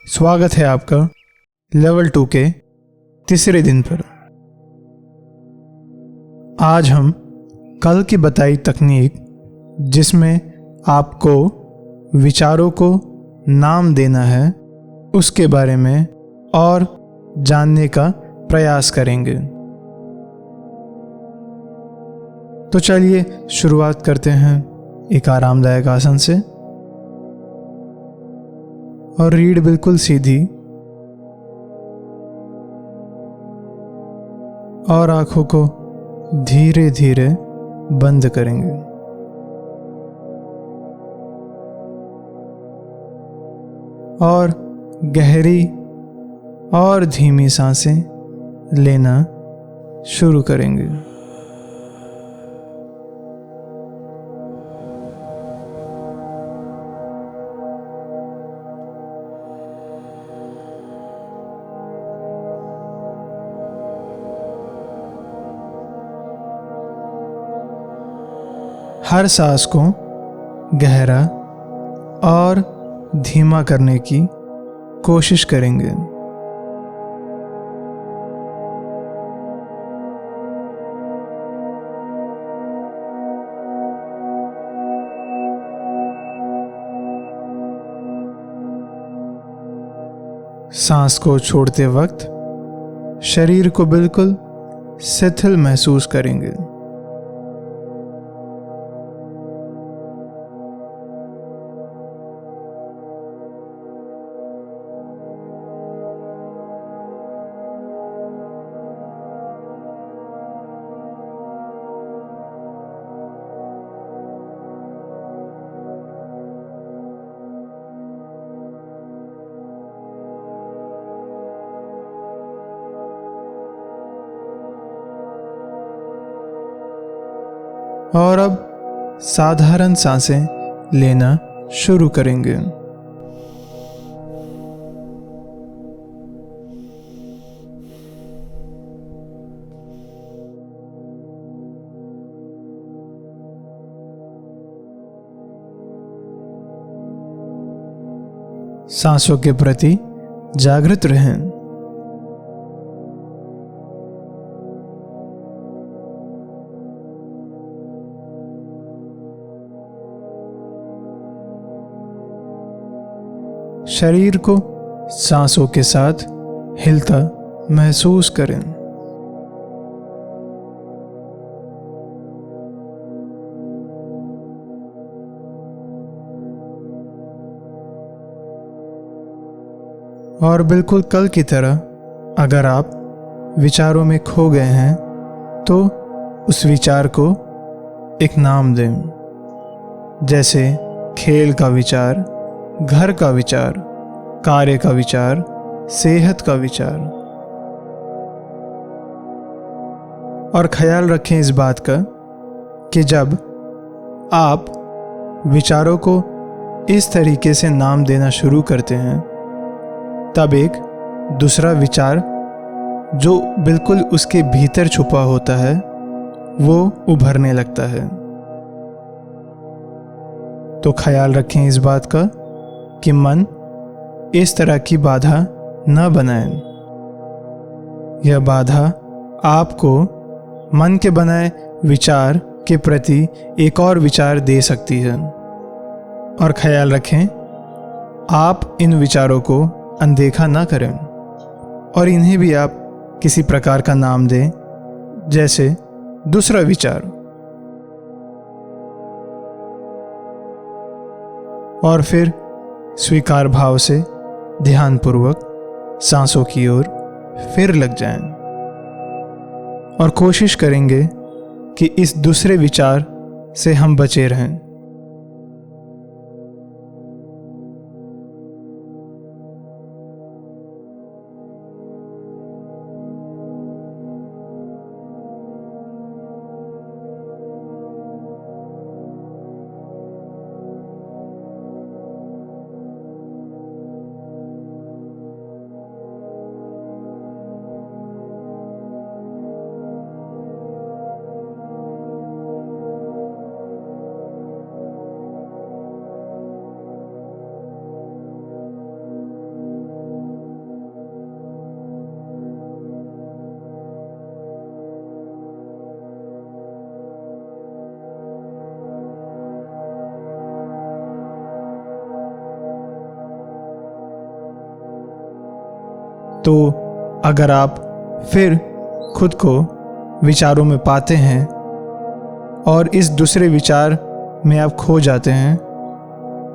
स्वागत है आपका लेवल 2 के तीसरे दिन पर। आज हम कल की बताई तकनीक, जिसमें आपको विचारों को नाम देना है, उसके बारे में और जानने का प्रयास करेंगे। तो चलिए शुरुआत करते हैं एक आरामदायक आसन से और रीढ़ बिल्कुल सीधी और आंखों को धीरे धीरे बंद करेंगे। और गहरी और धीमी सांसें लेना शुरू करेंगे। हर सांस को गहरा और धीमा करने की कोशिश करेंगे। सांस को छोड़ते वक्त शरीर को बिल्कुल शिथिल महसूस करेंगे। और अब साधारण सांसें लेना शुरू करेंगे। सांसों के प्रति जागृत रहें। शरीर को सांसों के साथ हिलता महसूस करें। और बिल्कुल कल की तरह, अगर आप विचारों में खो गए हैं तो उस विचार को एक नाम दें, जैसे खेल का विचार, घर का विचार, कार्य का विचार, सेहत का विचार। और ख्याल रखें इस बात का कि जब आप विचारों को इस तरीके से नाम देना शुरू करते हैं, तब एक दूसरा विचार जो बिल्कुल उसके भीतर छुपा होता है वो उभरने लगता है। तो ख्याल रखें इस बात का कि मन इस तरह की बाधा न बनाए। यह बाधा आपको मन के बनाए विचार के प्रति एक और विचार दे सकती है। और ख्याल रखें, आप इन विचारों को अनदेखा ना करें और इन्हें भी आप किसी प्रकार का नाम दें, जैसे दूसरा विचार। और फिर स्वीकार भाव से ध्यानपूर्वक सांसों की ओर फिर लग जाएं और कोशिश करेंगे कि इस दूसरे विचार से हम बचे रहें। तो अगर आप फिर खुद को विचारों में पाते हैं और इस दूसरे विचार में आप खो जाते हैं,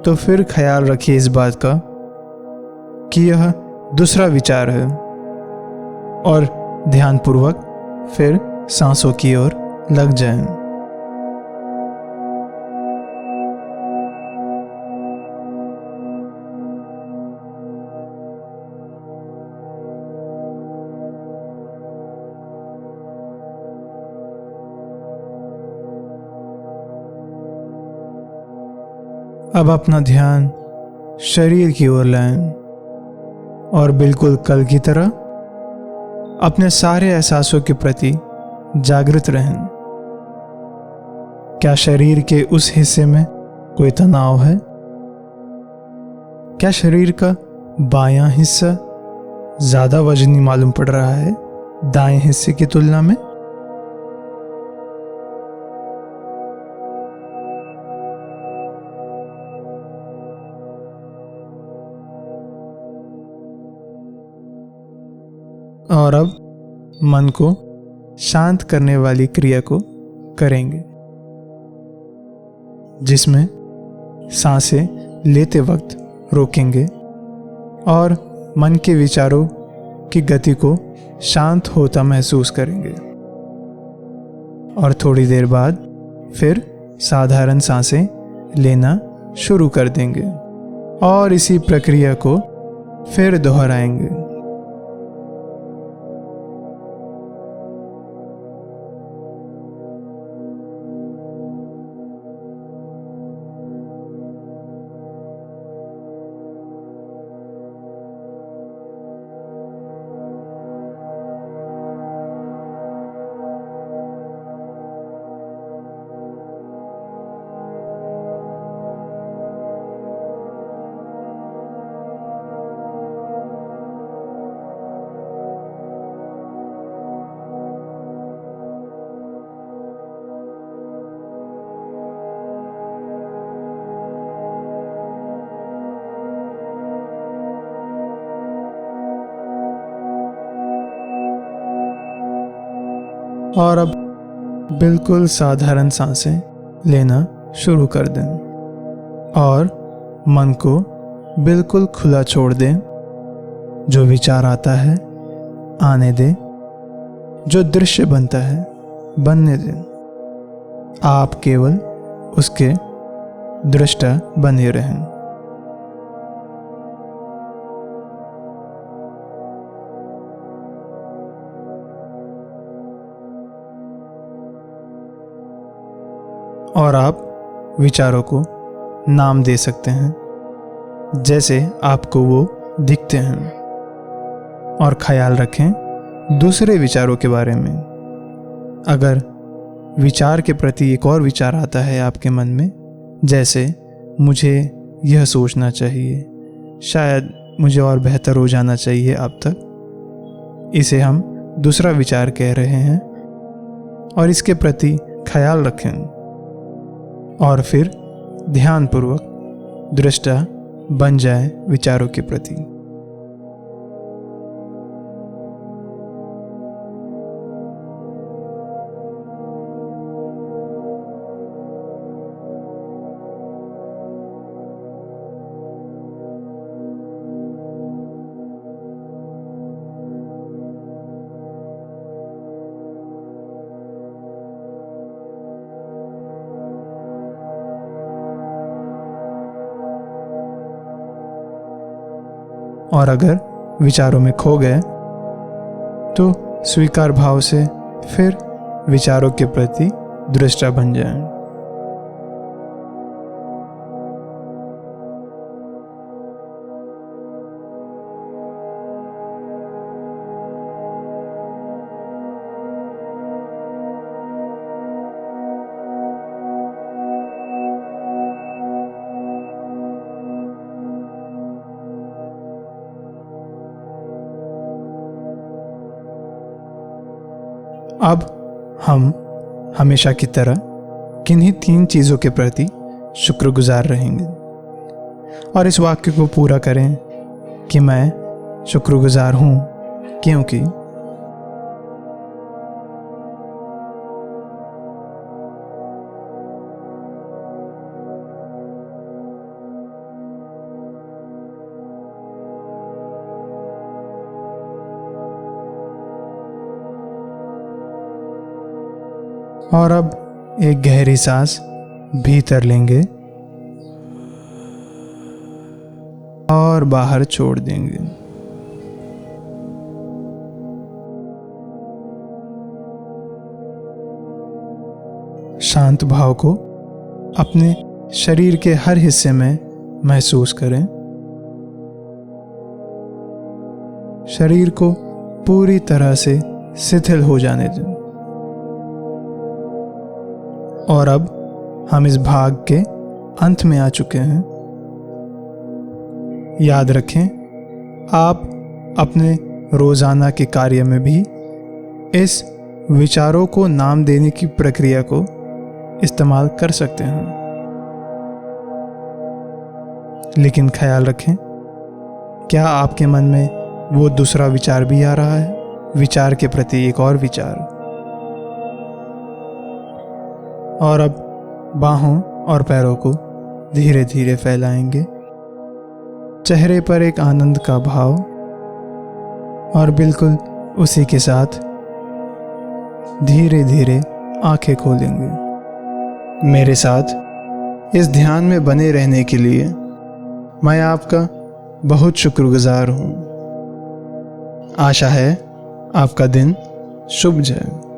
तो फिर ख्याल रखिए इस बात का कि यह दूसरा विचार है और ध्यानपूर्वक फिर सांसों की ओर लग जाएं। अब अपना ध्यान शरीर की ओर लाएं और बिल्कुल कल की तरह अपने सारे एहसासों के प्रति जागृत रहें। क्या शरीर के उस हिस्से में कोई तनाव है? क्या शरीर का बायां हिस्सा ज्यादा वजनी मालूम पड़ रहा है दाएं हिस्से की तुलना में? और अब मन को शांत करने वाली क्रिया को करेंगे, जिसमें सांसें लेते वक्त रोकेंगे और मन के विचारों की गति को शांत होता महसूस करेंगे और थोड़ी देर बाद फिर साधारण सांसें लेना शुरू कर देंगे और इसी प्रक्रिया को फिर दोहराएंगे। और अब बिल्कुल साधारण सांसें लेना शुरू कर दें और मन को बिल्कुल खुला छोड़ दें। जो विचार आता है आने दें, जो दृश्य बनता है बनने दें। आप केवल उसके दृष्टा बने रहें। और आप विचारों को नाम दे सकते हैं जैसे आपको वो दिखते हैं और ख्याल रखें दूसरे विचारों के बारे में। अगर विचार के प्रति एक और विचार आता है आपके मन में, जैसे मुझे यह सोचना चाहिए, शायद मुझे और बेहतर हो जाना चाहिए अब तक, इसे हम दूसरा विचार कह रहे हैं और इसके प्रति ख्याल रखें और फिर ध्यानपूर्वक दृष्टा बन जाए विचारों के प्रति। और अगर विचारों में खो गए तो स्वीकार भाव से फिर विचारों के प्रति दृष्टा बन जाएं। अब हम हमेशा की तरह किन्हीं 3 चीज़ों के प्रति शुक्रगुजार रहेंगे और इस वाक्य को पूरा करें कि मैं शुक्रगुजार हूँ क्योंकि और अब एक गहरी सांस भीतर लेंगे और बाहर छोड़ देंगे। शांत भाव को अपने शरीर के हर हिस्से में महसूस करें। शरीर को पूरी तरह से शिथिल हो जाने दें। और अब हम इस भाग के अंत में आ चुके हैं। याद रखें, आप अपने रोजाना के कार्य में भी इस विचारों को नाम देने की प्रक्रिया को इस्तेमाल कर सकते हैं। लेकिन ख्याल रखें, क्या आपके मन में वो दूसरा विचार भी आ रहा है? विचार के प्रति एक और विचार। और अब बाहों और पैरों को धीरे धीरे फैलाएंगे। चेहरे पर एक आनंद का भाव, और बिल्कुल उसी के साथ धीरे धीरे आंखें खोलेंगे। मेरे साथ इस ध्यान में बने रहने के लिए मैं आपका बहुत शुक्रगुजार हूँ। आशा है आपका दिन शुभ जाए।